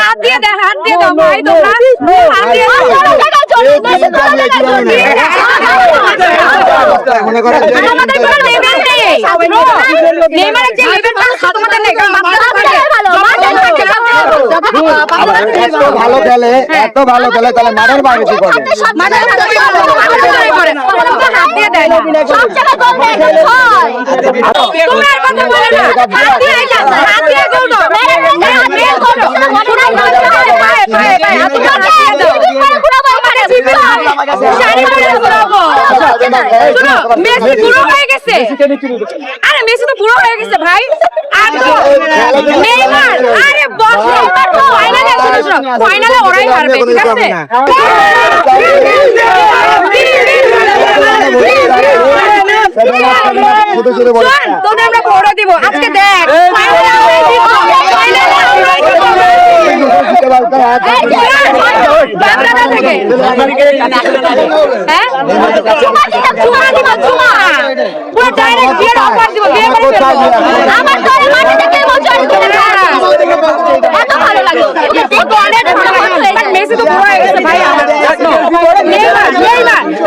হাত দিয়ে দাও ভাই তোমরা হাত দিয়ে ভালো খেলে এত ভালো খেলে তাহলে মাঠের বাইরে কি করে মেসি পুরো হয়ে গেছে আরে মেসি তো পুরো হয়ে গেছে ভাই আর নেইমার আরে বস ফাইনালে ওরাই হারবে ঠিক আছে তোদের আমরা বড় দিব আজকে দেখ মেসি তো পুরো হয়ে গেছে ভাই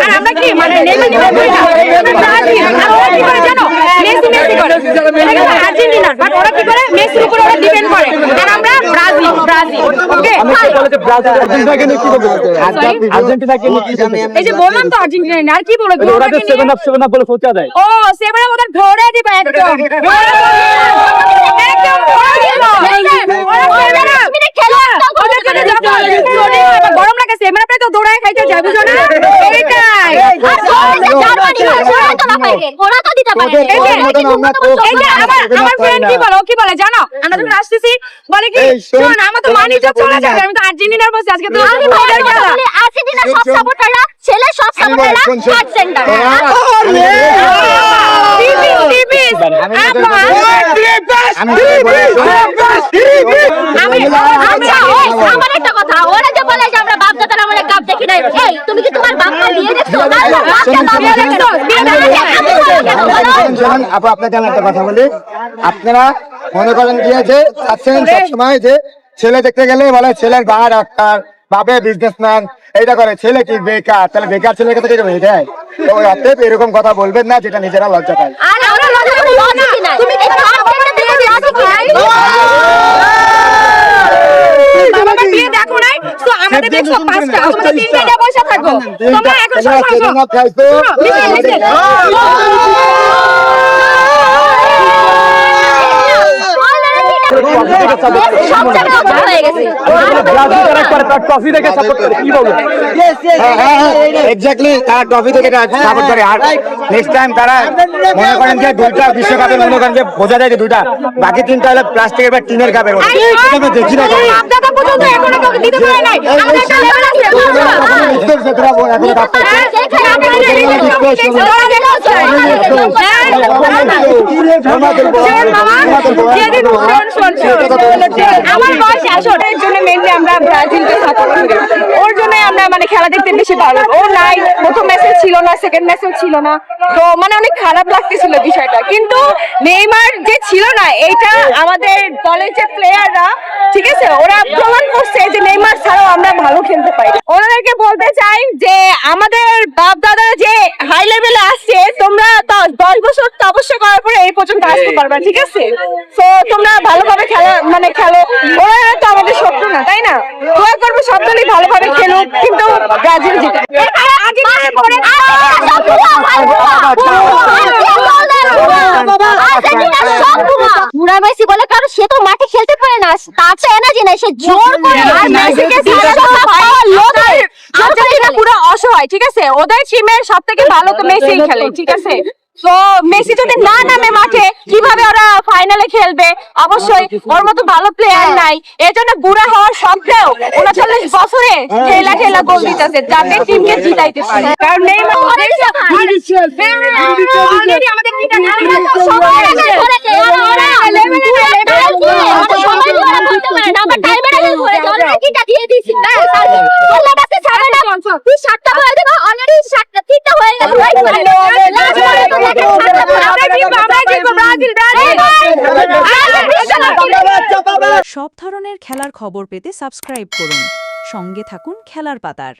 আর আমরা কি মানে আর্জেন্টিনার বাট ওরা কি করে মেসির উপর ওরা ডিপেন্ড করে আর আমরা ব্রাজিল ওকে এই যে বললাম তো আর্জেন্টিনা আর কি বলবো ওরা তো 7 আপ বলে ফোটা দেয় ও 7 আপ ওদের ধরে দিবে একদম গরম লাগছে এমন আপনি তো দৌড়ায় খাইতে যাবি না এইটাই ওরা তো দিতে পারে এই যে আমার ফ্রেন্ড কি বলে জানো আমরা যখন আসতেছি বলে কি শোন আমার তো মানি তো চলে যাবে আমি তো আর্জেন্টিনার বসে আজকে তো আর্জেন্টিনার সব সাপোর্টাররা ছেলে সব সাপোর্টাররা হার্ট সেন্টার আমার একটা কথা ওরা যে বলে যে আমরা বাপ দাদার আমলে কাপ দেখি নাই এই তুমি কি তোমার বাপকে দিয়ে দেখছো আপু আপনাকে একটা কথা বলি আপনারা মনে করেন দিয়েছে চাচ্ছেন সবসময় যে ছেলে দেখতে গেলে বলে ছেলের বাবা ডাক্তার বাপে বিজনেসম্যান এইটা করে ছেলে কি বেকার তাহলে বেকার ছেলের কথা কেটে হয়ে যায় তো অতএব এরকম কথা বলবেন না যেটা নিজেরা লজ্জা পায় দেখো নাই তো আমাদের দেখছো পাঁচটা তোমরা তিনটা বসে থাকো তোমরা এখন বোঝা যায় যে দুইটা বাকি তিনটা হলো প্লাস্টিকের বা টিনের কাপের দেখি না আমার বয়স আসরের জন্য মেনলি আমরা ব্রাজিলকে সাপোর্ট করি ওর জন্য আমরা মানে খেলা দেখতে বেশি ভালো লাগে ও নাই প্রথম ম্যাচে ছিল না সেকেন্ড ম্যাচেও ছিল না তো মানে অনেক খারাপ লাগতেছিল বিষয়টা কিন্তু নেইমার যে ছিল না এটা আমাদের দলের যে প্লেয়াররা ঠিক আছে ওরা প্রমাণ করছে যে নেইমার ছাড়াও আমরা ভালো খেলতে পারি ওনাদেরকে বলতে চাই যে আমাদের বাপ দাদা যে হাই লেভেলে আসছে তোমরা 10 বছর তপস্যা করার পরে এই পর্যন্ত আসতে পারবে ঠিক আছে তো তোমরা ভালোভাবে খেলো ওরা তো আমাদের শত্রু না তাই না দোয়া করবো সব দলই ভালোভাবে খেলুক কিন্তু ব্রাজিল জিতে বুড়া মেসি বলে কারণ সে তো মাঠে খেলতে পারে না তার তো এনার্জি নাই সে জোর করে আর্জেন্টিনা পুরো অসহায় ঠিক আছে ওদের টিমের সবথেকে ভালো তো মেসি খেলে ঠিক আছে তো মেসি যদি না নামে মাঠে কিভাবে ওরা ফাইনালে খেলবে অবশ্যই ওর মতো ভালো প্লেয়ার নাই এজন্য বুড়া হওয়ার সত্ত্বেও 39 বছরে খেলা গোল দিতেছে যাতে টিমকে জিতাইতে পারে কারণ নেইমার অলরেডি আমাদের দিয়ে দিয়েছি সাতটা হয়ে যাবে অলরেডি সাতটা তিনটা হয়ে গেছে ব্রাজিল সব ধরনের খেলার খবর পেতে সাবস্ক্রাইব করুন। সঙ্গে থাকুন খেলার পাতার।